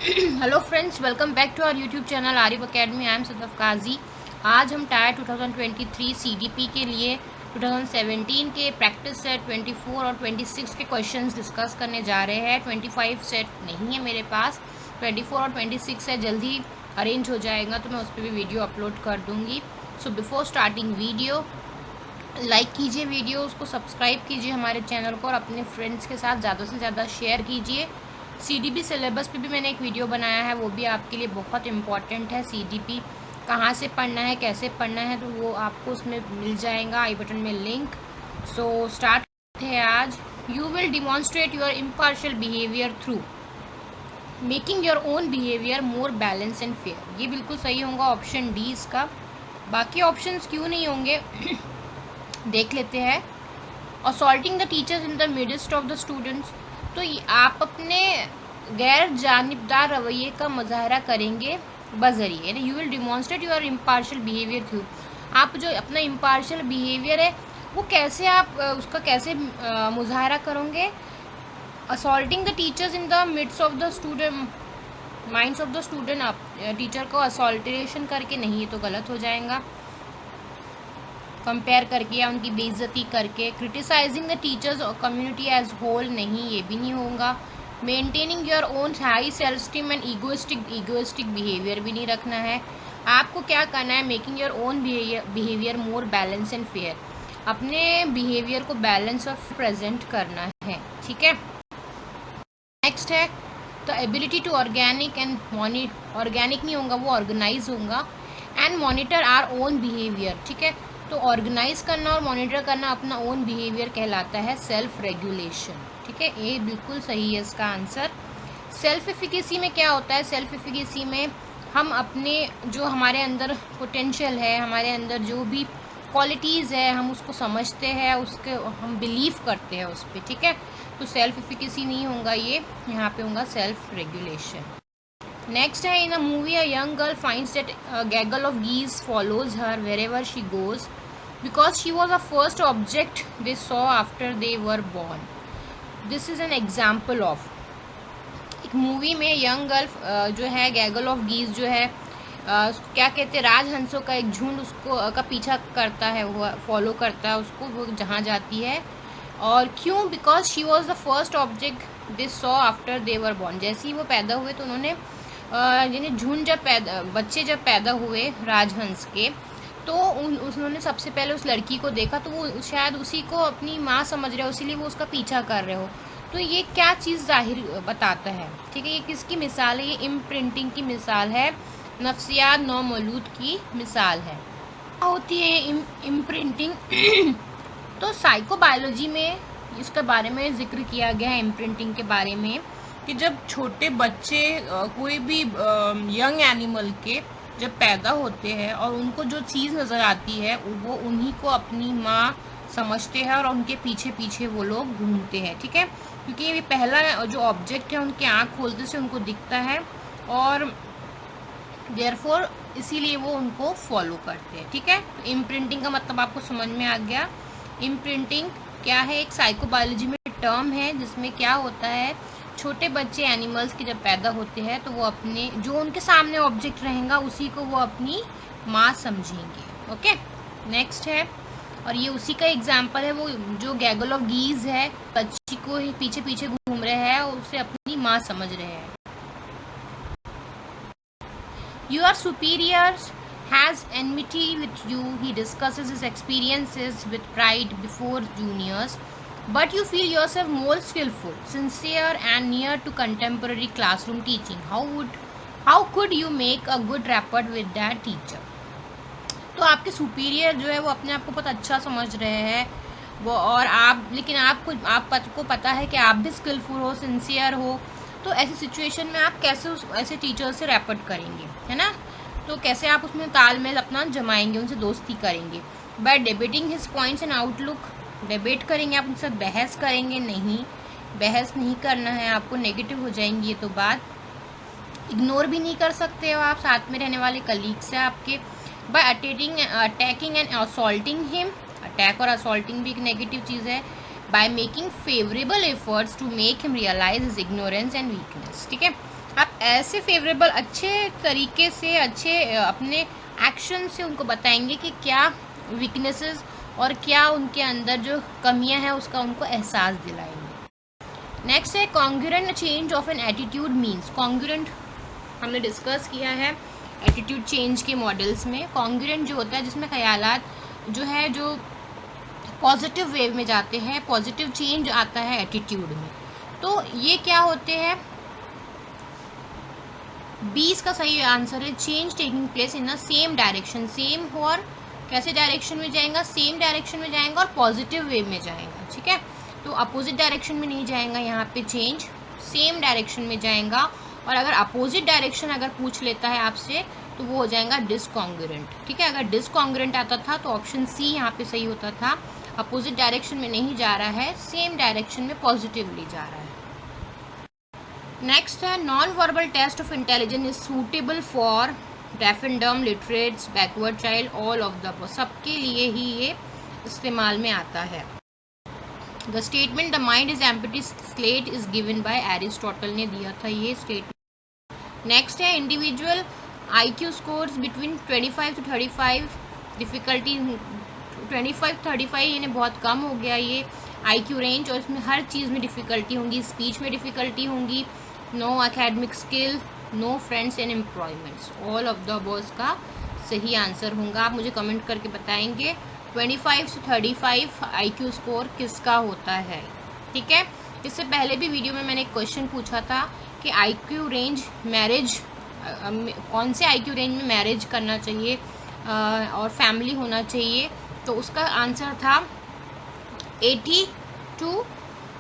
Hello friends, welcome back to our YouTube channel Arif academy. I am Sadaf Qazi. आज हम tyre 2023 CDP के लिए 2017 के प्रैक्टिस सेट 24 और 26 के क्वेश्चंस डिस्कस करने जा रहे हैं। 25 सेट नहीं है मेरे पास, 24 और 26 है, जल्दी अरेंज हो जाएगा तो मैं उस पर भी वीडियो अपलोड कर दूँगी। So before starting video, like कीजिए वीडियो, उसको सब्सक्राइब कीजिए हमारे चैनल को और अपने फ्रेंड्स के साथ ज़्यादा से ज़्यादा शेयर कीजिए। सीडीपी सिलेबस पे भी मैंने एक वीडियो बनाया है, वो भी आपके लिए बहुत इम्पॉर्टेंट है। सीडीपी कहाँ से पढ़ना है, कैसे पढ़ना है, तो वो आपको उसमें मिल जाएगा, आई बटन में लिंक। सो स्टार्ट है आज। You will demonstrate your impartial behaviour through making your own behaviour more balance and fair. ये बिल्कुल सही होगा ऑप्शन डी इसका। बाकी ऑप्शंस क्यों नहीं होंगे देख लेते हैं। Assaulting the teachers in the midst of the students, तो आप अपने गैर जानिबदार रवैये का मुजाहरा करेंगे बजरिए। You will demonstrate your impartial behaviour through, आप जो अपना इम्पार्शियल बिहेवियर है वो कैसे आप उसका कैसे मुजाहरा करोगे। Assaulting the teachers in the mids of the student, minds of the student, आप टीचर को असॉल्टेशन करके नहीं, ये तो गलत हो जाएगा, कंपेयर करके या उनकी बेइज्जती करके। क्रिटिसाइजिंग द टीचर्स और कम्युनिटी एज होल, नहीं, ये भी नहीं होगा। Maintaining your own high self esteem and egoistic behaviour भी नहीं रखना है। आपको क्या करना है, making your own behaviour more balance and fair, अपने बिहेवियर को बैलेंस और प्रेजेंट करना है, ठीक है। नेक्स्ट है the ability to organic and organic नहीं होगा, वो ऑर्गेनाइज होगा। And monitor our own behaviour, ठीक है। तो ऑर्गेनाइज करना और मॉनिटर करना अपना ओन बिहेवियर कहलाता है सेल्फ रेगुलेशन, ठीक है। ये बिल्कुल सही है इसका आंसर। सेल्फ एफिकेसी में क्या होता है, सेल्फ एफिकेसी में हम अपने जो हमारे अंदर पोटेंशियल है, हमारे अंदर जो भी क्वालिटीज़ है, हम उसको समझते हैं, उसके हम बिलीव करते हैं उस पर, ठीक है। तो सेल्फ एफिकेसी नहीं होगा ये, यहाँ पे होगा सेल्फ रेगुलेशन। नेक्स्ट है, in a movie a young girl finds that a gaggle of geese follows her wherever she goes because she was the first object they saw after they were born. This is an example of, एक movie में young girl जो है गैगल of गीज जो है उसको क्या कहते हैं, राजहंसों का एक झुंड उसको का पीछा करता है, वो फॉलो करता है उसको, वो जहाँ जाती है। और क्यों, because she was the first object they saw after they were born, जैसे ही वो पैदा हुए तो उन्होंने यानी झुंड जब बच्चे जब पैदा हुए राजहंस के, तो उन्होंने सबसे पहले उस लड़की को देखा, तो वो शायद उसी को अपनी माँ समझ रहे हो, इसीलिए वो उसका पीछा कर रहे हो। तो ये क्या चीज़ जाहिर बताता है, ठीक है। ये किसकी मिसाल है, ये इम्प्रिंटिंग की मिसाल है, नफ्सियात नौमौलूद की मिसाल है। क्या होती है इम्प्रिंटिंग तो साइकोबायोलॉजी में इसके बारे में जिक्र किया गया है, इम्प्रिंटिंग के बारे में, कि जब छोटे बच्चे कोई भी यंग एनिमल के जब पैदा होते हैं और उनको जो चीज़ नज़र आती है वो उन्हीं को अपनी माँ समझते हैं और उनके पीछे पीछे वो लोग घूमते हैं, ठीक है। क्योंकि ये पहला जो ऑब्जेक्ट है उनकी आँख खोलते से उनको दिखता है और देयरफॉर इसीलिए वो उनको फॉलो करते हैं, ठीक है। इम्प्रिंटिंग का मतलब आपको समझ में आ गया। इम्प्रिंटिंग क्या है, एक साइकोबायोलॉजी में टर्म है जिसमें क्या होता है, छोटे बच्चे एनिमल्स के जब पैदा होते हैं तो वो अपने जो उनके सामने ऑब्जेक्ट रहेगा उसी को वो अपनी माँ समझेंगे, ओके। नेक्स्ट है, और ये उसी का एग्जाम्पल है, वो जो गैगल ऑफ गीज है, बच्ची को ही पीछे पीछे घूम रहे हैं और उसे अपनी माँ समझ रहे हैं। Your superiors has enmity with you. He discusses his experiences with pride before juniors, but you feel yourself more skillful, sincere and near to contemporary classroom teaching. How could you make a good rapport with that teacher? तो आपके superior जो है वो अपने आप को बहुत अच्छा समझ रहे हैं वो, और आप, लेकिन आपको पता है कि आप भी स्किलफुल हो, सिंसियर हो, तो ऐसी सिचुएशन में आप कैसे ऐसे टीचर से रैपट करेंगे, है ना। तो कैसे आप उसमें तालमेल अपना जमाएंगे, उनसे दोस्ती करेंगे। By debating his points and outlook, debate करेंगे आप उनसे, बहस करेंगे नहीं, बहस नहीं करना है आपको, नेगेटिव हो जाएंगी ये तो बात। इग्नोर भी नहीं कर सकते हो आप साथ में रहने वाले कलीग्स से आपके। By attacking and assaulting him, attack और असॉल्टिंग भी एक नेगेटिव चीज़ है। By making favourable efforts to make him realise his ignorance and weakness, ठीक है। आप ऐसे फेवरेबल अच्छे तरीके से, अच्छे अपने एक्शन से उनको बताएंगे कि क्या वीकनेसेस और क्या उनके अंदर जो कमियां हैं उसका उनको एहसास दिलाएंगे। नेक्स्ट है congruent change of an attitude means. Congruent हमने डिस्कस किया है एटीट्यूड चेंज के मॉडल्स में। कॉन्ग्रुएंट जो होता है जिसमें ख्यालात जो है जो पॉजिटिव वेव में जाते हैं, पॉजिटिव चेंज आता है एटीट्यूड में। तो ये क्या होते हैं, 20 का सही आंसर है change taking place in the same direction. Same और कैसे डायरेक्शन में जाएगा, सेम डायरेक्शन में जाएगा और पॉजिटिव वे में जाएगा। ठीक है, तो अपोजिट डायरेक्शन में नहीं जाएगा यहाँ पे, चेंज सेम डायरेक्शन में जाएगा। और अगर अपोजिट डायरेक्शन अगर पूछ लेता है आपसे तो वो हो जाएगा डिसकॉन्ग्रुएंट। ठीक है, अगर डिसकॉन्ग्रुएंट आता था तो ऑप्शन सी यहाँ पे सही होता था। अपोजिट डायरेक्शन में नहीं जा रहा है, सेम डायरेक्शन में पॉजिटिवली जा रहा है। नेक्स्ट है non verbal test of intelligence is suitable for deaf and dumb, literates, backward child, all of the above. सबके लिए ही ये इस्तेमाल में आता है। The statement the mind is empty slate is given by Aristotle ने दिया था ये स्टेटमेंट। नेक्स्ट है individual IQ scores between 25 to 35 difficulty. 25-35 यानी बहुत कम हो गया ये IQ रेंज, और इसमें हर चीज़ में डिफ़िकल्टी होंगी। स्पीच में डिफ़िकल्टी होंगी, no academic skill, no friends and employments. All of the above का सही आंसर होगा। आप मुझे कमेंट करके बताएंगे 25 से 35 IQ स्कोर किसका होता है। ठीक है, इससे पहले भी वीडियो में मैंने एक क्वेश्चन पूछा था कि IQ रेंज मैरिज, कौन से IQ रेंज में मैरिज करना चाहिए और फैमिली होना चाहिए, तो उसका आंसर था 80 to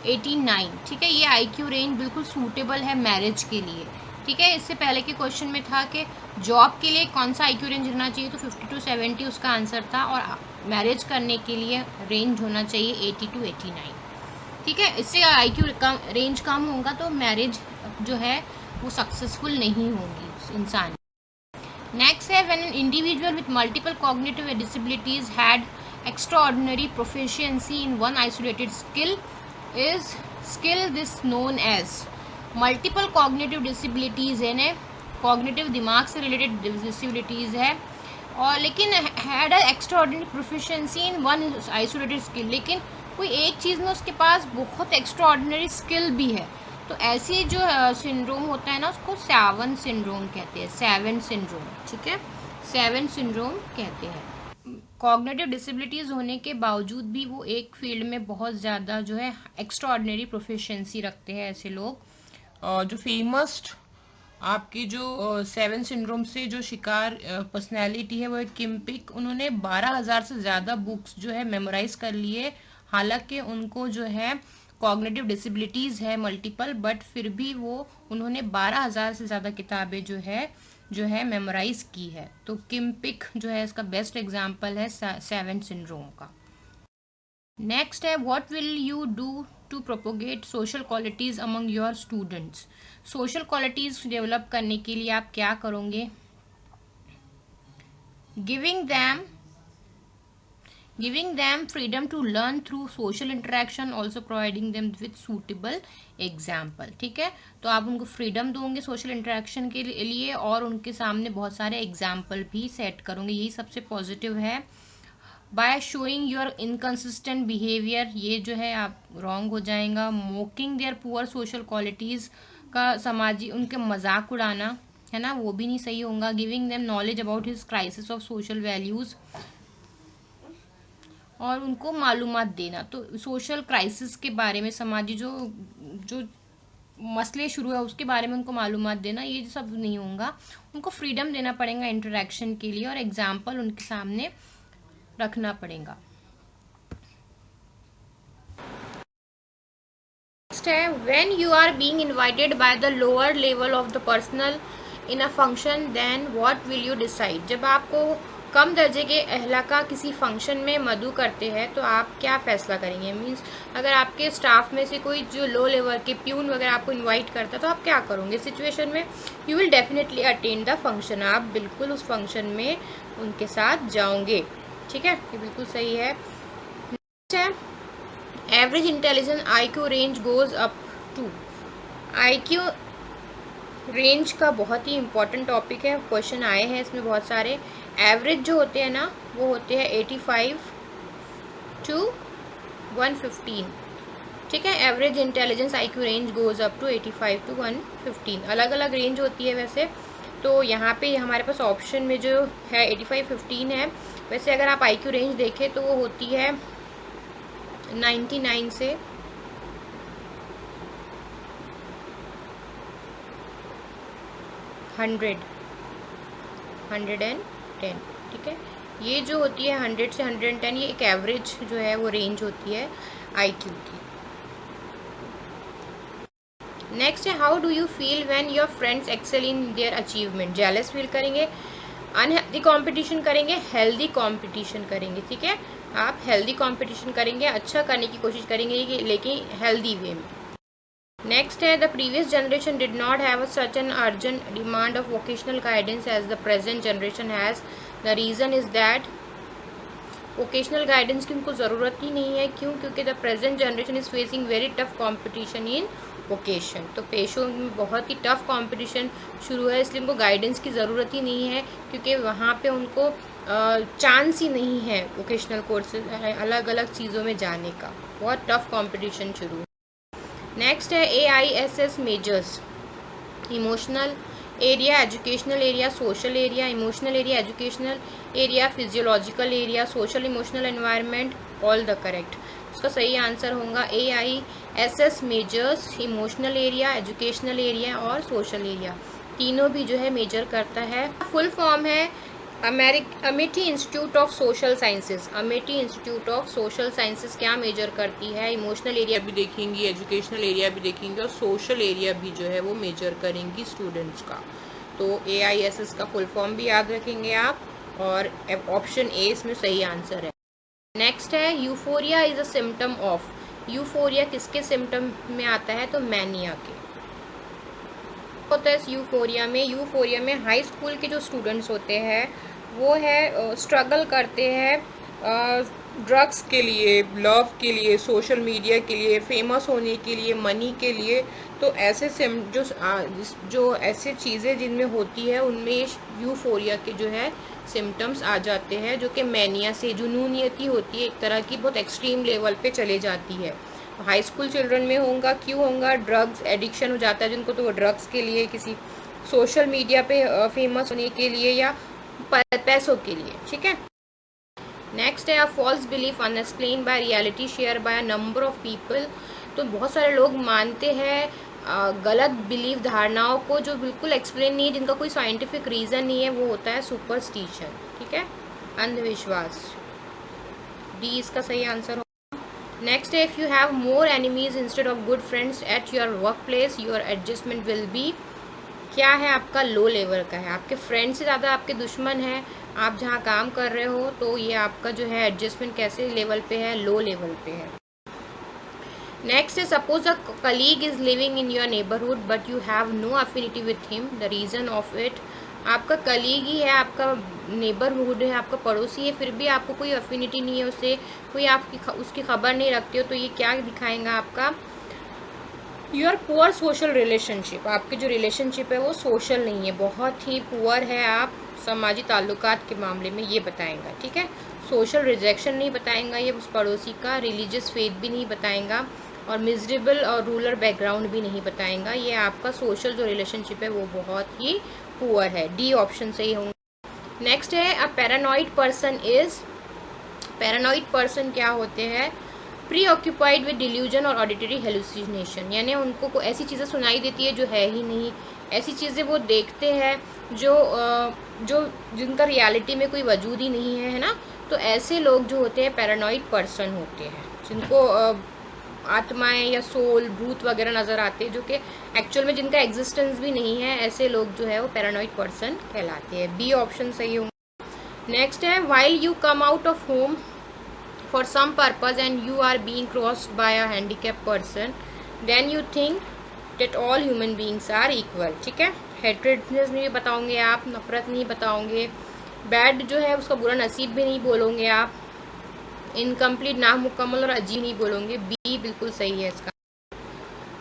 89। ठीक है, ये IQ रेंज बिल्कुल सूटेबल है मैरिज के लिए। ठीक है, इससे पहले के क्वेश्चन में था कि जॉब के लिए कौन सा IQ रेंज रहना चाहिए, तो 50 to 70 उसका आंसर था, और मैरिज करने के लिए रेंज होना चाहिए 80 to 89। ठीक है, इससे IQ रेंज कम होगा तो मैरिज जो है वो सक्सेसफुल नहीं होगी इंसान। नेक्स्ट है when an individual with multiple cognitive disabilities had extraordinary proficiency in one isolated skill is skill this known as। multiple cognitive disabilities है ना, cognitive दिमाग से related disabilities है, और लेकिन had a extraordinary proficiency in one isolated skill, लेकिन कोई एक चीज़ में उसके पास बहुत extraordinary skill भी है, तो ऐसी जो सिंड्रोम होता है ना उसको सेवन सिंड्रोम कहते हैं। सेवन सिंड्रोम, ठीक है, सेवन सिंड्रोम कहते हैं। कॉग्निटिव डिसेबिलिटीज़ होने के बावजूद भी वो एक फील्ड में बहुत ज़्यादा जो है एक्स्ट्राऑर्डिनरी प्रोफिशिएंसी रखते हैं ऐसे लोग। जो फेमस आपकी जो सेवन सिंड्रोम से जो शिकार पर्सनैलिटी है वो है किम पिक। उन्होंने 12,000 से ज़्यादा बुक्स जो है मेमोराइज कर लिए, हालांकि उनको जो है कॉग्निटिव डिसेबिलिटीज़ है मल्टीपल, बट फिर भी वो उन्होंने 12,000 से ज़्यादा किताबें जो है मेमोराइज की है। तो किम पिक जो है इसका बेस्ट एग्जाम्पल है सेवन सिंड्रोम का। नेक्स्ट है what will you do to propagate social qualities among your students. Social qualities develop करने के लिए आप क्या करोगे? giving them freedom to learn through social interaction, also providing them with suitable example। ठीक है, तो आप उनको फ्रीडम दोगे सोशल इंटरेक्शन के लिए और उनके सामने बहुत सारे एग्जाम्पल भी सेट करोगे, यही सबसे पॉजिटिव है। By showing your inconsistent behaviour, ये जो है आप रॉन्ग हो जाएगा। Mocking their poor social qualities का समाजी उनके मजाक उड़ाना है ना, वो भी नहीं सही होगा। Giving them knowledge about his crisis of social values, और उनको मालूमात देना, तो सोशल क्राइसिस के बारे में, समाजी जो मसले शुरू है उसके बारे में उनको मालूमात देना, ये सब नहीं होगा। उनको फ्रीडम देना पड़ेगा इंटरेक्शन के लिए और एग्जाम्पल उनके सामने रखना पड़ेगा। नेक्स्ट है when you are being invited by the lower level of the personal in a function then what will you decide. जब आपको कम दर्जे के अहलका किसी फंक्शन में मदऊ करते हैं तो आप क्या फैसला करेंगे? मीन्स अगर आपके स्टाफ में से कोई जो लो लेवल के प्यून वगैरह आपको इनवाइट करता है तो आप क्या करोगे सिचुएशन में? You will definitely attend the function, आप बिल्कुल उस फंक्शन में उनके साथ जाओगे। ठीक है, ये बिल्कुल सही है। नेक्स्ट है average intelligence IQ range goes up to. IQ range का बहुत ही इम्पोर्टेंट टॉपिक है, क्वेश्चन आए हैं इसमें बहुत सारे। एवरेज जो होते हैं ना वो होते हैं 85 to 115, ठीक है। Average intelligence IQ range goes up to 85 to 115, अलग अलग रेंज होती है वैसे। तो यहाँ पे हमारे पास ऑप्शन में जो है 85-15 है। वैसे अगर आप IQ रेंज देखें तो वो होती है 99 से 110, ठीक है। ये जो होती है 100 से 110, ये एक एवरेज जो है वो रेंज होती है IQ की। नेक्स्ट है how do you feel when your friends excel in their achievement. Jealous feel करेंगे, अनहेल्दी कंपटीशन करेंगे, हेल्दी कंपटीशन करेंगे, ठीक है। आप हेल्दी कंपटीशन करेंगे, अच्छा करने की कोशिश करेंगे लेकिन हेल्दी वे में। नेक्स्ट है the previous generation did not have such an urgent demand of vocational guidance as the present generation has. The reason is that vocational guidance की उनको ज़रूरत ही नहीं है। क्यों? क्योंकि the present generation is facing very tough competition in vocation. तो पेशों में बहुत ही टफ कंपटीशन शुरू है, इसलिए उनको गाइडेंस की ज़रूरत ही नहीं है, क्योंकि वहाँ पे उनको चांस ही नहीं है वोकेशनल कोर्सेज अलग अलग चीज़ों में जाने का। बहुत टफ कंपटीशन शुरू है। नेक्स्ट है AISS measures. Emotional area, educational area, social area. Emotional area, educational area, physiological area, social emotional environment, all the correct. इसका सही आंसर होगा AISS measures emotional area, educational area और सोशल एरिया, तीनों भी जो है मेजर करता है। फुल फॉर्म है Amethi institute of social sciences. Amethi institute of social sciences क्या मेजर करती है? इमोशनल एरिया भी देखेंगी, एजुकेशनल एरिया भी देखेंगी और सोशल एरिया भी जो है वो मेजर करेंगी स्टूडेंट्स का। तो AISS का फुल फॉर्म भी याद रखेंगे आप, और ऑप्शन ए इसमें सही आंसर है। नेक्स्ट है euphoria is a symptom of. Euphoria किसके सिम्टम में आता है? तो मैनिया के होता है। यूफोरिया में हाई स्कूल के जो स्टूडेंट्स होते हैं वो है स्ट्रगल करते हैं ड्रग्स के लिए, लव के लिए, सोशल मीडिया के लिए, फेमस होने के लिए, मनी के लिए। तो ऐसे जो ऐसे चीज़ें जिनमें होती है उनमें यूफोरिया के जो है सिम्टम्स आ जाते हैं, जो कि मैनिया से जुनूनियती होती है, एक तरह की बहुत एक्सट्रीम लेवल पे चले जाती है। हाई स्कूल चिल्ड्रन में होगा, क्यों होगा? ड्रग्स एडिक्शन हो जाता है जिनको, तो वो ड्रग्स के लिए, किसी सोशल मीडिया पे फेमस होने के लिए या पैसों के लिए, ठीक है। नेक्स्ट है false belief unexplain by reality share by a number of people. तो बहुत सारे लोग मानते हैं गलत बिलीफ, धारणाओं को जो बिल्कुल एक्सप्लेन नहीं है, जिनका कोई साइंटिफिक रीज़न नहीं है, वो होता है सुपरस्टिशन, ठीक है, अंधविश्वास। डी इसका सही आंसर। नेक्स्ट है if you have more enemies instead of good friends at your work place your adjustment will be. क्या है आपका? लो लेवल का है। आपके फ्रेंड से ज़्यादा आपके दुश्मन हैं आप जहाँ काम कर रहे हो, तो ये आपका जो है एडजस्टमेंट कैसे लेवल पे है? लो लेवल पे है। नेक्स्ट है suppose a colleague is living in your neighbourhood but you have no affinity with him, the reason of it. आपका कलीग ही है, आपका नेबरहुड है, आपका पड़ोसी है, फिर भी आपको कोई अफिनिटी नहीं है उससे, कोई आपकी उसकी खबर नहीं रखते हो, तो ये क्या दिखाएगा आपका? Your poor social relationship. आपके जो रिलेशनशिप है वो सोशल नहीं है, बहुत ही पुअर है आप समाजी ताल्लुकात के मामले में, ये बताएगा, ठीक है। सोशल रिजेक्शन नहीं बताएगा ये उस पड़ोसी का, रिलीजियस फेथ भी नहीं बताएगा, और मिजरेबल और रूरल बैकग्राउंड भी नहीं बताएगा। ये आपका सोशल जो रिलेशनशिप है वो बहुत ही पुअर है। डी ऑप्शन सही होंगे। नेक्स्ट है a paranoid person is. Paranoid person क्या होते हैं? प्री ऑक्यूपाइड विद डिल्यूजन और ऑडिटरी हेलुसिनेशन, यानी उनको ऐसी चीज़ें सुनाई देती है जो है ही नहीं, ऐसी चीज़ें वो देखते हैं जो जिनका रियलिटी में कोई वजूद ही नहीं है ना। तो ऐसे लोग जो होते हैं पैरानॉइड पर्सन होते हैं, जिनको आत्माएं या सोल, भूत वगैरह नज़र आते हैं, जो कि एक्चुअल में जिनका एग्जिस्टेंस भी नहीं है, ऐसे लोग जो है वो पैरानॉइड पर्सन कहलाते हैं। बी ऑप्शन सही होंगे। नेक्स्ट है while you come out of home for some purpose and you are being crossed by a handicapped person then you think that all human beings are equal, ठीक है। हेट्रेडनेस नहीं बताओगे आप, नफरत नहीं बताओगे, बैड जो है उसका बुरा नसीब भी नहीं बोलोगे आप, इनकम्प्लीट नामुकम्मल और अजीब नहीं बोलोगे। बी बिल्कुल सही है इसका।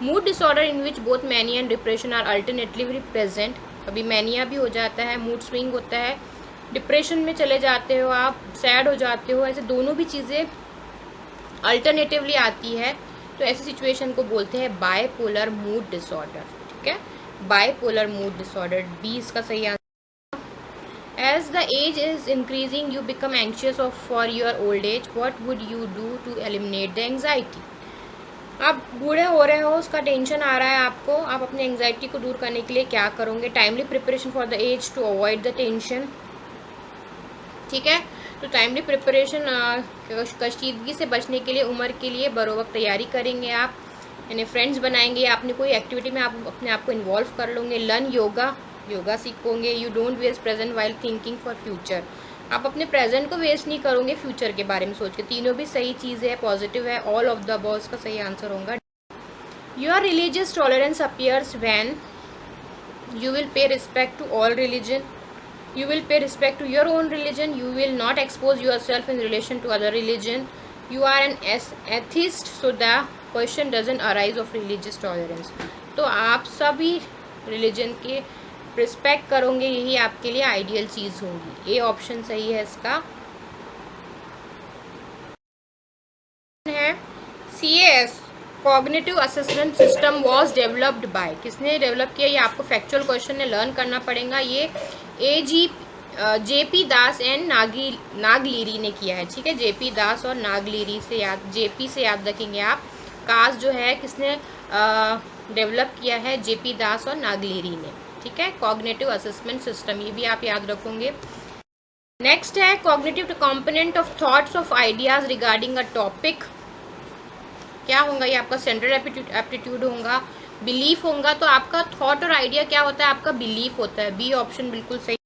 Mood disorder in which both mania and depression are alternatively present, कभी मैनिया भी हो जाता है, मूड स्विंग होता है, डिप्रेशन में चले जाते हो आप, सैड हो जाते हो, ऐसे दोनों भी चीज़ें अल्टरनेटिवली आती है, तो ऐसी सिचुएशन को बोलते हैं बायपोलर मूड डिसऑर्डर। ठीक है, बायपोलर मूड डिसऑर्डर, बी इसका सही answer. As the age is increasing, you become anxious for your old age. What would you do to eliminate the anxiety? आप बूढ़े हो रहे हो, उसका टेंशन आ रहा है आपको, आप अपनी एंजाइटी को दूर करने के लिए क्या करोगे? Timely preparation for the age to avoid the tension. ठीक है, तो टाइमली प्रिपरेशन कशीदगी से बचने के लिए, उम्र के लिए बरो वक्त तैयारी करेंगे आप, यानी फ्रेंड्स बनाएंगे, आपने कोई एक्टिविटी में आप अपने आप को इन्वॉल्व कर लोगे। लर्न योगा, योगा सीखोगे। You don't waste present while thinking for future, आप अपने प्रेजेंट को वेस्ट नहीं करोगे फ्यूचर के बारे में सोच के। तीनों भी सही चीज़ है, पॉजिटिव है, ऑल ऑफ द अबव का सही आंसर होगा। Your religious tolerance appears when you will pay respect to all religion, you will pay respect to your own religion, you will not expose yourself in relation to other religion, you are an atheist, so the question doesn't arise of religious tolerance। तो आप सभी religion के respect करोगे, यही आपके लिए ideal चीज़ होगी। A option सही है इसका। है CAS cognitive assessment system was developed by, किसने डेवलप किया? ये आपको फैक्चुअल क्वेश्चन है, लर्न करना पड़ेगा। ये JP दास एंड नागलीरी ने किया है। ठीक है, JP दास और नागलीरी से याद, JP से याद रखेंगे आप। कास जो है किसने डेवलप किया है? JP दास और नागलीरी ने। ठीक है, कॉग्निटिव असेसमेंट सिस्टम, ये भी आप याद रखोगे। नेक्स्ट है cognitive component of thoughts of ideas regarding a topic, क्या होगा? ये आपका सेंट्रल एप्टीट्यूड होगा, बिलीफ होगा। तो आपका थॉट और आइडिया क्या होता है? आपका बिलीफ होता है। बी ऑप्शन बिल्कुल सही।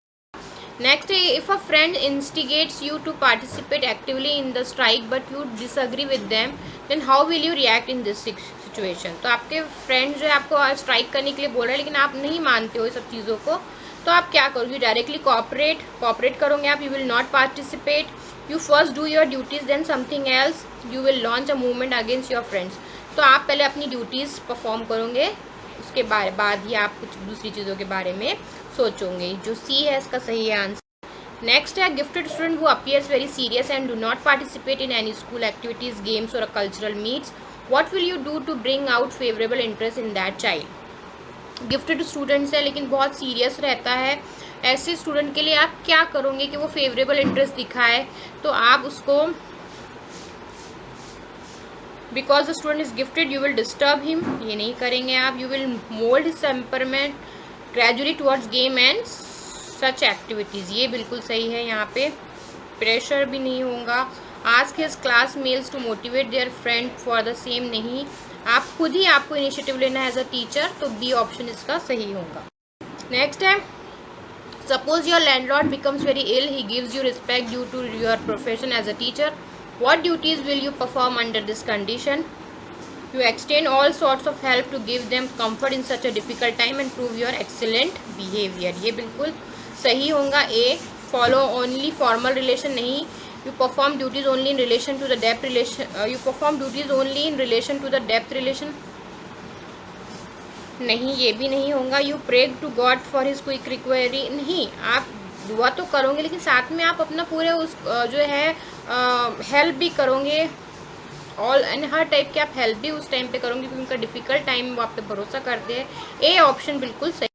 नेक्स्ट है if a friend instigates you to participate actively in the strike but you disagree with them, then how will you react in this situation. तो आपके फ्रेंड जो है आपको स्ट्राइक करने के लिए बोल रहे हैं, लेकिन आप नहीं मानते हो ये सब चीज़ों को, तो आप क्या करोगे? डायरेक्टली कॉपरेट करोगे आप, you will not participate, you first do your duties then something else, you will launch a movement against your friends. तो आप पहले अपनी ड्यूटीज परफॉर्म करोगे, उसके बाद ही आप कुछ दूसरी चीज़ों के बारे में सोचोगे। जो सी है इसका सही आंसर। नेक्स्ट है gifted student who appears very serious and do not participate in any school activities, games और cultural meets, what will you do to bring out favourable interest in that child. Gifted students है लेकिन बहुत serious रहता है, ऐसे student के लिए आप क्या करोगे कि वो फेवरेबल इंटरेस्ट दिखाए? तो आप उसको, because the student is gifted you will disturb him, ये नहीं करेंगे आप। You will mould his temperament gradually towards game and such activities, ये बिल्कुल सही है। यहाँ पे प्रेशर भी नहीं होगा। Ask his class males to motivate their friend for the same, नहीं, आप खुद ही आपको इनिशिएटिव लेना है एज अ टीचर, तो बी ऑप्शन इसका सही होगा। नेक्स्ट है suppose your landlord becomes very ill, he gives you respect due to your profession as a teacher, what duties will you perform under this condition? You extend all sorts of help to give them comfort in such a difficult time and prove your excellent behavior, ये बिल्कुल सही होगा। ए follow only formal relation, नहीं, you perform duties only in relation to the depth relation, you perform duties only in relation to the depth relation, नहीं, ये भी नहीं होगा। you pray to God for his quick recovery, नहीं, आप दुआ तो करोगे लेकिन साथ में आप अपना पूरे उस जो है हेल्प भी करोगे, ऑल एंड हर टाइप के आप हेल्प भी उस टाइम पे करोगे क्योंकि उनका डिफिकल्ट टाइम वो आप पे भरोसा करते हैं। ए ऑप्शन बिल्कुल सही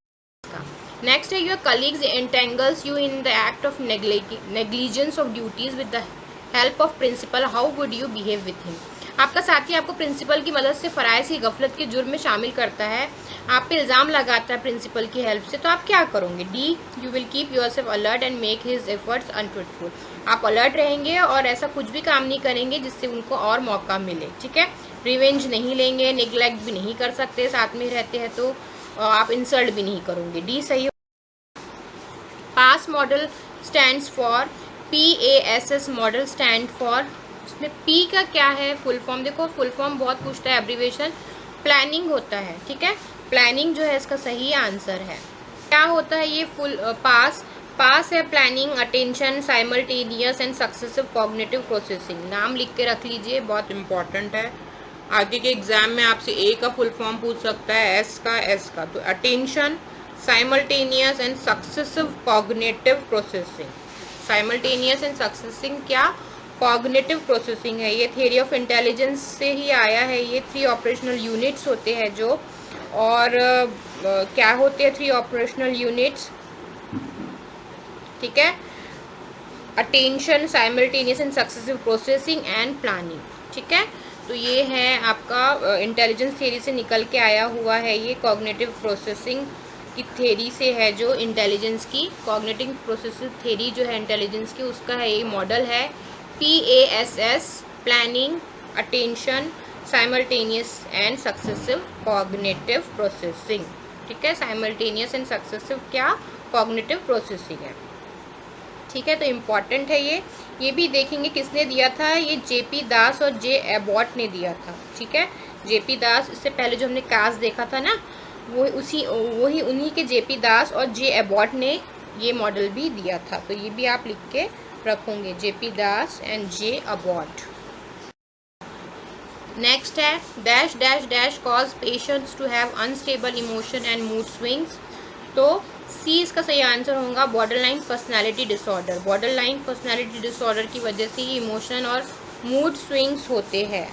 है। नेक्स्ट है your colleagues entangles you in the act of negligence of duties with the help of principal, how would you behave with him. आपका साथी आपको प्रिंसिपल की मदद से फराइज की गफलत के जुर्म में शामिल करता है, आप पे इल्ज़ाम लगाता है प्रिंसिपल की हेल्प से, तो आप क्या करोगे? D you will keep yourself alert and make his efforts untruthful, आप अलर्ट रहेंगे और ऐसा कुछ भी काम नहीं करेंगे जिससे उनको और मौका मिले। ठीक है, रिवेंज नहीं लेंगे, निगलेक्ट भी नहीं कर सकते, साथ में रहते हैं तो आप इंसल्ट भी नहीं करोगे। डी सही। Pass model stands for, PASS model stand for, उसमें P का क्या है फुल फॉर्म? देखो फुल फॉर्म बहुत पूछता है, एब्रीवेशन प्लानिंग होता है। ठीक है, प्लानिंग जो है इसका सही आंसर है। क्या होता है ये फुल पास है planning, attention, simultaneous and successive cognitive processing, नाम लिख के रख लीजिए, बहुत इंपॉर्टेंट है। आगे के एग्जाम में आपसे ए का फुल फॉर्म पूछ सकता है, एस का। तो attention, simultaneous and successive cognitive processing. Simultaneous and successing क्या? कॉग्निटिव प्रोसेसिंग है। ये थ्योरी ऑफ इंटेलिजेंस से ही आया है। ये 3 ऑपरेशनल यूनिट्स होते हैं जो, और क्या होते हैं 3 ऑपरेशनल यूनिट्स? ठीक है, attention, simultaneous and successive processing and planning. ठीक है, तो ये है आपका इंटेलिजेंस थ्योरी से निकल के आया हुआ है। ये कॉग्निटिव प्रोसेसिंग की थ्योरी से है, जो इंटेलिजेंस की कॉग्निटिव प्रोसेसिव थ्योरी जो है इंटेलिजेंस की, उसका है ये मॉडल है PASS, planning, attention, simultaneous and successive cognitive processing. ठीक है, साइमल्टेनियस एंड सक्सेसिव क्या? कॉग्निटिव प्रोसेसिंग है। ठीक है, तो इम्पॉर्टेंट है ये भी देखेंगे किसने दिया था। ये JP दास और J. एबॉट ने दिया था। ठीक है, JP दास, इससे पहले जो हमने कास्ट देखा था ना, वही उन्हीं के JP दास और J. एबॉट ने ये मॉडल भी दिया था। तो ये भी आप लिख के रखोगे, JP Das and J. Abbott. Next है dash dash dash cause patients to have unstable emotion and mood swings. तो सी इसका सही आंसर होगा borderline personality disorder. Borderline personality disorder की वजह से ही इमोशन और मूड स्विंग्स होते हैं।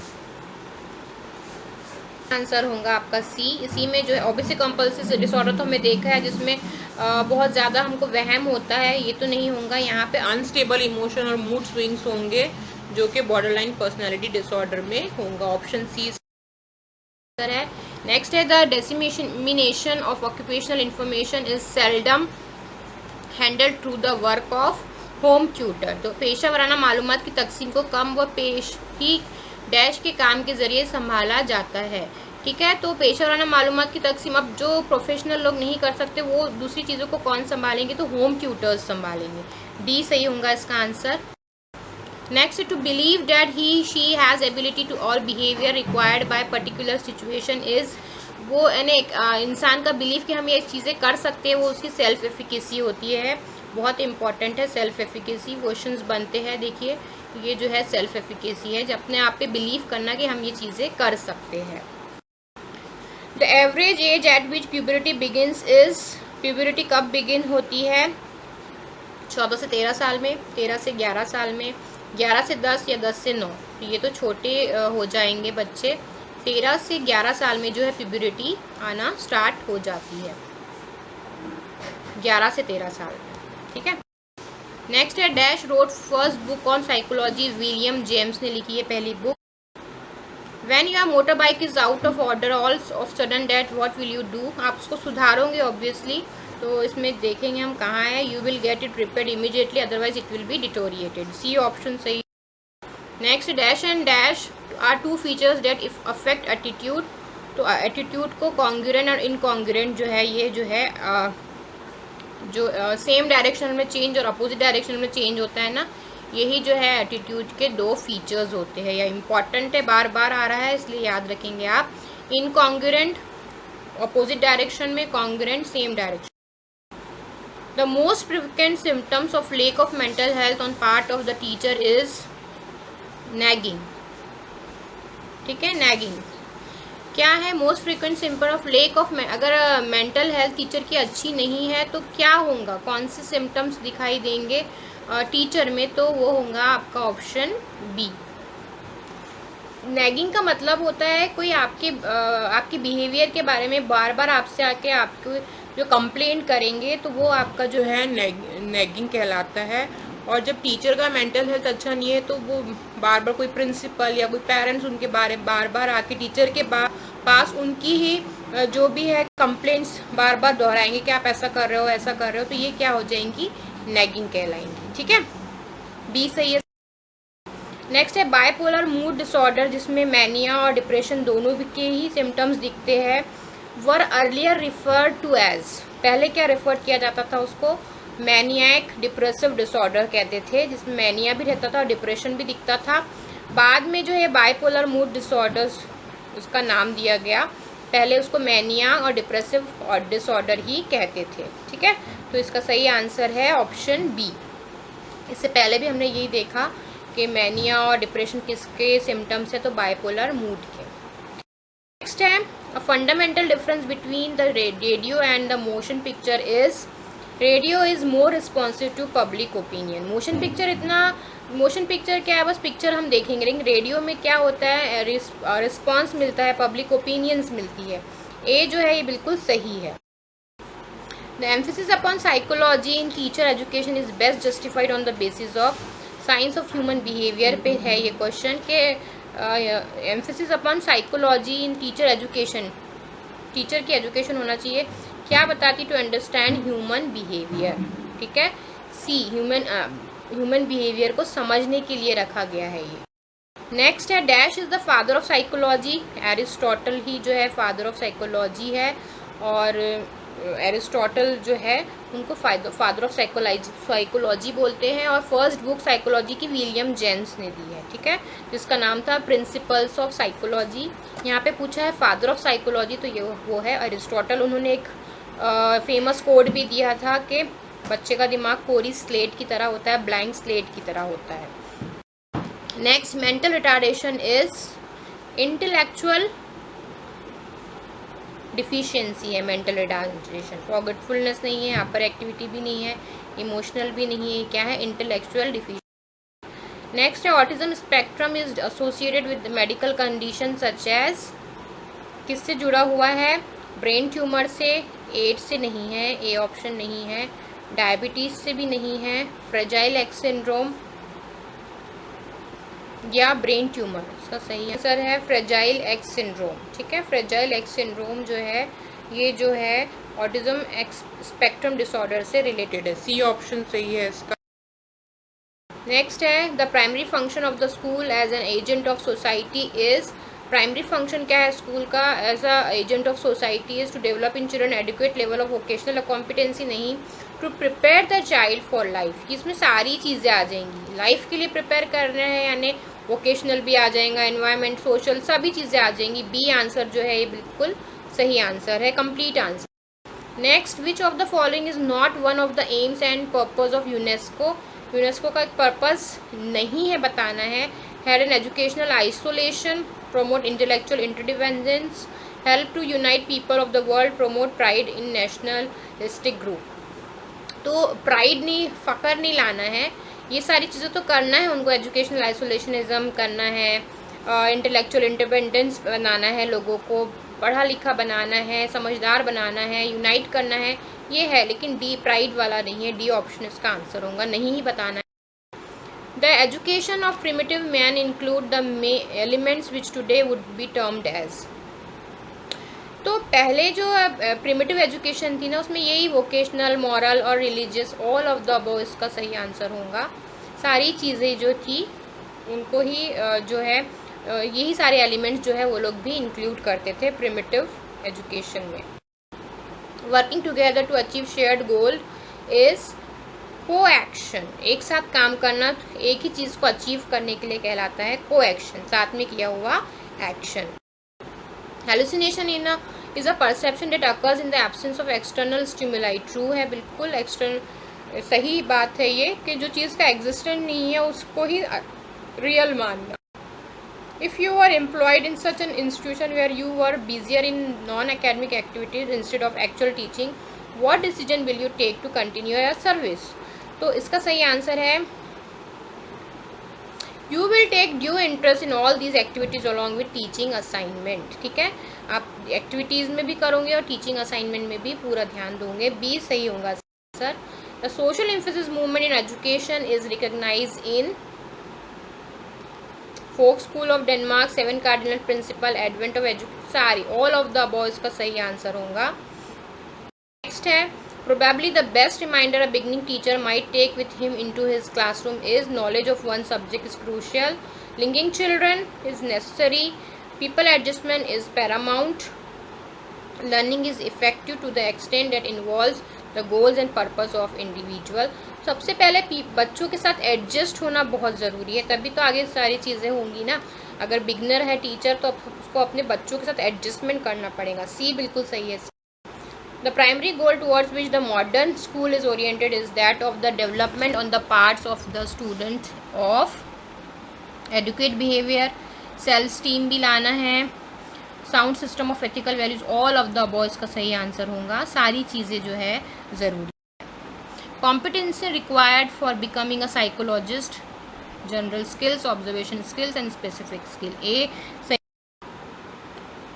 आंसर होगा आपका सी। इसी में जो है ऑब्सेसिव कंपल्सिव डिसऑर्डर तो हमें देखा है, जिसमें बहुत ज़्यादा हमको वहम होता है, ये तो नहीं होगा। यहाँ पे अनस्टेबल इमोशन और मूड स्विंग्स होंगे, जो कि बॉर्डरलाइन पर्सनालिटी डिसऑर्डर में होगा। ऑप्शन सी है। नेक्स्ट है the dissemination of occupational information is seldom handled through the work of home tutor. तो पेशा वराना मालूमात की तकसीम को कम व पेश ही डैश के काम के जरिए संभाला जाता है। ठीक है, तो पेशा वराना मालूमात की तकसीम अब जो प्रोफेशनल लोग नहीं कर सकते, वो दूसरी चीज़ों को कौन संभालेंगे? तो होम ट्यूटर्स संभालेंगे। डी सही होगा इसका answer. Next, to believe that she has ability to all behavior required by particular situation is, वो इंसान का बिलीव कि हम ये चीज़ें कर सकते हैं, वो उसकी सेल्फ एफिकेसी होती है। बहुत इंपॉर्टेंट है सेल्फ एफिकेसी। क्वेश्चंस बनते हैं, देखिए ये जो है सेल्फ एफिकेसी है, जब अपने आप पे बिलीव करना कि हम ये चीज़ें कर सकते हैं। The average age at which puberty begins is, puberty कब बिगिन होती है? 14 से 13 साल में, 13 से 11 साल में, 11 से 10 या 10 से 9। तो ये तो छोटे हो जाएंगे बच्चे। 13 से 11 साल में जो है प्यूबरिटी आना स्टार्ट हो जाती है, 11 से 13 साल में। ठीक है, नेक्स्ट है dash wrote first book on psychology, William James ने लिखी है पहली बुक। When your motor bike is out of order all of sudden date what will you do? आप उसको सुधारोगे ऑब्वियसली, तो इसमें देखेंगे हम कहाँ है। You will get it repaired immediately, otherwise it will be deteriorated. C option सही। Next dash and dash are 2 features that if affect attitude. तो एटीट्यूड को कॉन्ग्रुएंट और इनकॉन्ग्रुएंट जो है, ये जो है जो सेम डायरेक्शन में चेंज और अपोजिट डायरेक्शन में चेंज होता है ना, यही जो है एटीट्यूड के 2 फीचर्स होते हैं। या इंपॉर्टेंट है, बार बार आ रहा है इसलिए याद रखेंगे आप। इनकॉन्ग्रुएंट अपोजिट डायरेक्शन में, congruent same direction. The most frequent symptoms of lack of mental health on part of the teacher is nagging. ठीक है, nagging क्या है? Most frequent symptom of lake of, अगर मेंटल हेल्थ टीचर की अच्छी नहीं है तो क्या होगा? कौन से सिम्टम्स दिखाई देंगे टीचर में? तो वो होगा आपका ऑप्शन बी। नैगिंग का मतलब होता है कोई आपके बिहेवियर के बारे में बार बार आपसे आके आपको जो कंप्लेंट करेंगे, तो वो आपका जो है नैगिंग कहलाता है। और जब टीचर का मेंटल हेल्थ अच्छा नहीं है, तो वो बार बार कोई प्रिंसिपल या कोई पेरेंट्स उनके बारे बार बार आके टीचर के पास उनकी ही जो भी है कंप्लेंट्स बार बार दोहराएंगे कि आप ऐसा कर रहे हो, ऐसा कर रहे हो, तो ये क्या हो जाएंगी? नैगिंग कहलाएंगी। ठीक है, बी सही है। नेक्स्ट है बाइपोलर मूड डिसऑर्डर, जिसमें मैनिया और डिप्रेशन दोनों के ही सिम्टम्स दिखते हैं। Were earlier referred to as, पहले क्या रेफर किया जाता था उसको? मैनियाक डिप्रेसिव डिसऑर्डर कहते थे, जिसमें मैनिया भी रहता था और डिप्रेशन भी दिखता था। बाद में जो है बाइपोलर मूड डिसऑर्डर्स उसका नाम दिया गया, पहले उसको मैनिया और डिप्रेसिव डिसऑर्डर ही कहते थे। ठीक है, तो इसका सही आंसर है ऑप्शन बी। इससे पहले भी हमने यही देखा कि मैनिया और डिप्रेशन किसके सिम्टम्स है, तो बाइपोलर मूड के। नेक्स्ट है fundamental difference between the radio and the motion picture is radio is more responsive to public opinion. Motion picture क्या है, बस पिक्चर हम देखेंगे, लेकिन रेडियो में क्या होता है, रिस्पॉन्स मिलता है, पब्लिक ओपिनियंस मिलती है। ए जो है ये बिल्कुल सही है। The emphasis upon psychology in teacher education is best justified on the basis of science of human behaviour पे है ये क्वेश्चन के emphasis upon psychology in teacher education, teacher की एजुकेशन होना चाहिए क्या बताती, टू अंडरस्टैंड ह्यूमन बिहेवियर। ठीक है, सी ह्यूमन बिहेवियर को समझने के लिए रखा गया है ये। नेक्स्ट है dash is the father of psychology. Aristotle ही जो है फादर ऑफ साइकोलॉजी है, और एरिस्टोटल जो है उनको फादर ऑफ साइकोलॉजी बोलते हैं, और फर्स्ट बुक साइकोलॉजी की विलियम जेम्स ने दी है। ठीक है, जिसका नाम था प्रिंसिपल्स ऑफ साइकोलॉजी। यहाँ पे पूछा है फादर ऑफ साइकोलॉजी, तो ये वो है एरिस्टोटल। उन्होंने एक फेमस कोड भी दिया था कि बच्चे का दिमाग कोरी स्लेट की तरह होता है, ब्लैंक स्लेट की तरह होता है। Next, mental retardation is intellectual deficiency है। मेंटल रिटार्डेशन फॉरगेटफुलनेस नहीं है, हाइपर एक्टिविटी भी नहीं है, इमोशनल भी नहीं है, क्या है, इंटेलेक्चुअल डिफिशियंसी। नेक्स्ट है autism spectrum is associated with medical condition such as, किससे जुड़ा हुआ है, ब्रेन ट्यूमर से, एड्स से नहीं है, ए ऑप्शन नहीं है, डायबिटीज से भी नहीं है, फ्रेजाइल एक्स सिंड्रोम या ब्रेन ट्यूमर। इसका सही आंसर है फ्रेजाइल एक्स सिंड्रोम। ठीक है, फ्रेजाइल एक्स सिंड्रोम जो है ये जो है ऑटिज्म स्पेक्ट्रम डिसऑर्डर से रिलेटेड है, सी ऑप्शन सही है इसका। नेक्स्ट है the primary function of the school as an agent of society is, primary function क्या है स्कूल का as a agent of society is to develop in children adequate level of vocational competency, नहीं, to prepare the child for life. इसमें सारी चीज़ें आ जाएंगी, life के लिए प्रिपेयर कर रहे हैं यानी वोकेशनल भी आ जाएगा, एनवायरनमेंट, सोशल, सभी चीज़ें आ जाएंगी। बी आंसर जो है ये बिल्कुल सही आंसर है, complete answer. Next, which of the following is not one of the AIIMS and purpose of UNESCO. UNESCO का एक पर्पज नहीं है बताना है। Had an educational isolation, promote intellectual interdependence, help to unite people of the world, promote pride in nationalistic group। तो pride नहीं, फ़ख्र नहीं लाना है, ये सारी चीज़ें तो करना है उनको, एजुकेशनल आइसोलेशनिज्म करना है, इंटेलेक्चुअल इंडिपेंडेंस बनाना है, लोगों को पढ़ा लिखा बनाना है, समझदार बनाना है, यूनाइट करना है, ये है। लेकिन डी प्राइड वाला नहीं है, डी ऑप्शन इसका आंसर होगा, नहीं ही बताना है। The education of primitive man include the elements which today would be termed as। तो पहले जो प्रिमिटिव एजुकेशन थी ना उसमें यही वोकेशनल, मॉरल और religious, all of the above इसका सही आंसर होगा। सारी चीज़ें जो थी उनको ही जो है यही सारे एलिमेंट्स जो है वो लोग भी इंक्लूड करते थे प्रिमिटिव एजुकेशन में। Working together to achieve shared goal is coaction, एक साथ काम करना एक ही चीज़ को अचीव करने के लिए कहलाता है को-एक्शन, साथ में किया हुआ action. Hallucination is a perception that occurs in the absence of external stimuli, true है, बिल्कुल एक्सटर्नल सही बात है ये कि जो चीज़ का एग्जिस्टेंट नहीं है उसको ही रियल मानना। If you are employed in such an institution where you are busier in non academic activities instead of actual teaching, what decision will you take to continue your service. तो इसका सही answer है you will take due interest in all these activities along with teaching assignment. ठीक है, आप activities में भी करोगे और टीचिंग असाइनमेंट में भी पूरा ध्यान दोगे, बी सही होगा sir. The social emphasis movement in education is recognise in folk school of Denmark, 7 cardinal principle, advent of education, सारी ऑल ऑफ द अबव इसका सही आंसर होगा। नेक्स्ट है probably the best reminder a beginning teacher might take with him into his classroom is knowledge of one subject is crucial, linking children is necessary, people adjustment is paramount, learning is effective to the extent that involves the goals and purpose of individual। सबसे पहले बच्चों के साथ adjust होना बहुत ज़रूरी है, तभी तो आगे सारी चीज़ें होंगी ना। अगर बिगनर है टीचर तो उसको अपने बच्चों के साथ एडजस्टमेंट करना पड़ेगा, सी बिल्कुल सही है। The primary goal towards which the modern school is oriented is that of the development on the parts of the student of adequate behavior, self esteem भी लाना है, sound system of ethical values, all of the above इसका सही answer होगा। सारी चीज़ें जो है ज़रूरी। Competency required for becoming a psychologist, general skills, observation skills and specific skill. A सही।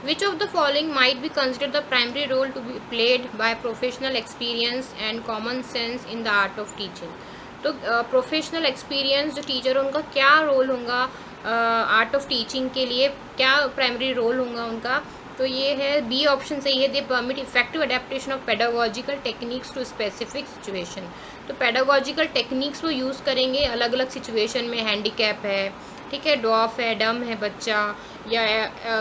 Which of the following might be considered the primary role to be played by professional experience and common sense in the art of teaching? तो professional experience जो teacher उनका क्या role होगा art of teaching के लिए, क्या primary role होगा उनका? तो ये है बी ऑप्शन सही है। They permit effective adaptation of pedagogical techniques to specific situation. तो पेडागोजिकल टेक्निक्स वो यूज़ करेंगे अलग अलग सिचुएशन में। हैंडीकैप है, ठीक है, डॉफ है, डम है बच्चा, या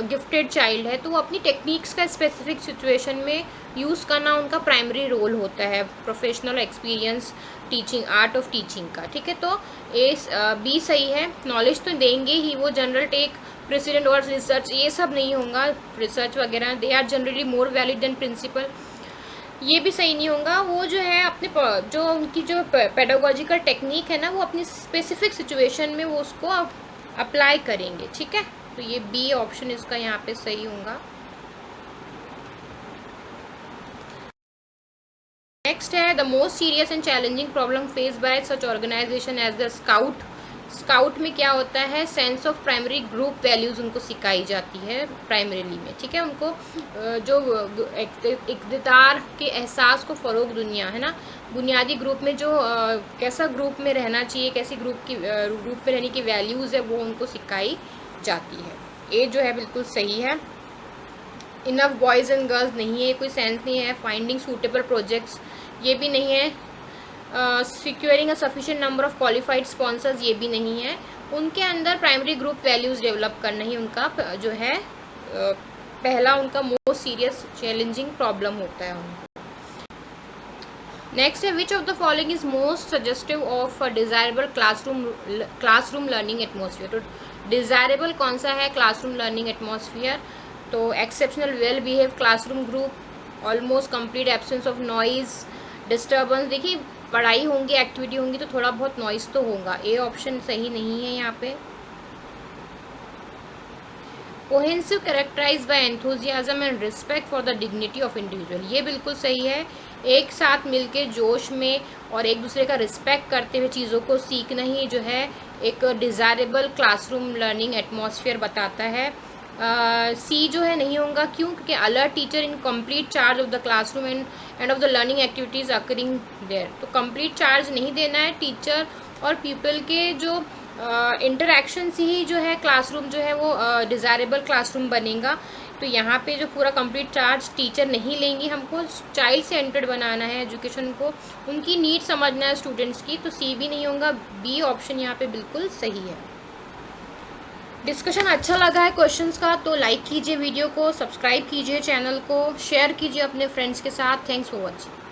गिफ्टेड चाइल्ड है, तो वो अपनी टेक्निक्स का स्पेसिफिक सिचुएशन में यूज़ करना उनका प्राइमरी रोल होता है professional experience teaching, art of teaching का। ठीक है, तो ए बी सही है। नॉलेज तो देंगे ही वो, जनरल टेक प्रेसिडेंट और रिसर्च ये सब नहीं होगा, रिसर्च वगैरह they are generally more valid than principle, ये भी सही नहीं होगा। वो जो है अपने जो उनकी जो पेडागोजिकल टेक्निक है ना, वो अपनी स्पेसिफिक सिचुएशन में वो उसको अप्लाई करेंगे। ठीक है, तो ये बी ऑप्शन इसका यहाँ पे सही होगा। नेक्स्ट है the most serious and challenging problem face by such organisation as the scout. Scout में क्या होता है, sense of primary group values उनको सिखाई जाती है प्राइमरीली में। ठीक है, उनको जो इक़्तिदार के एहसास को फ़रोग दुनिया है ना, बुनियादी ग्रुप में जो कैसा ग्रुप में रहना चाहिए, कैसी ग्रुप में रहने की वैल्यूज़ है वो उनको सिखाई जाती है। ये जो है बिल्कुल सही है। इनफ बॉयज़ एंड गर्ल्स नहीं है, कोई सेंस नहीं है। फाइंडिंग सूटेबल प्रोजेक्ट्स ये भी नहीं है। Securing a sufficient number of qualified sponsors ये भी नहीं है। उनके अंदर प्राइमरी ग्रुप वैल्यूज़ डेवलप करना ही उनका जो है पहला उनका मोस्ट सीरियस चैलेंजिंग प्रॉब्लम होता है उनको। नेक्स्ट है which of the following is most suggestive of a desirable classroom learning atmosphere. तो डिजायरेबल कौन सा है क्लासरूम लर्निंग एटमोसफियर? तो exceptional well behave classroom group, almost complete absence of noise, disturbance. देखिए पढ़ाई होंगी, एक्टिविटी होंगी तो थोड़ा बहुत नॉइज तो होगा। ए ऑप्शन सही नहीं है यहाँ पे। Cohesive characterised by enthusiasm and respect for the dignity of individual, ये बिल्कुल सही है। एक साथ मिलके जोश में और एक दूसरे का रिस्पेक्ट करते हुए चीज़ों को सीखना ही जो है एक डिजायरेबल क्लासरूम लर्निंग एटमॉस्फेयर बताता है। सी जो है नहीं होगा, क्यों? क्योंकि alert teacher in complete charge of the classroom and of the learning activities occurring there. तो कंप्लीट चार्ज नहीं देना है, टीचर और पीपल के जो इंटरेक्शन से ही जो है क्लासरूम जो है वो डिजायरेबल क्लासरूम बनेगा। तो यहाँ पे जो पूरा कंप्लीट चार्ज टीचर नहीं लेंगी, हमको चाइल्ड सेंटर्ड बनाना है एजुकेशन को, उनकी नीड समझना है स्टूडेंट्स की। तो सी भी नहीं होगा, बी ऑप्शन यहाँ पे बिल्कुल सही है। डिस्कशन अच्छा लगा है क्वेश्चंस का तो लाइक कीजिए वीडियो को, सब्सक्राइब कीजिए चैनल को, शेयर कीजिए अपने फ्रेंड्स के साथ। Thanks for watching.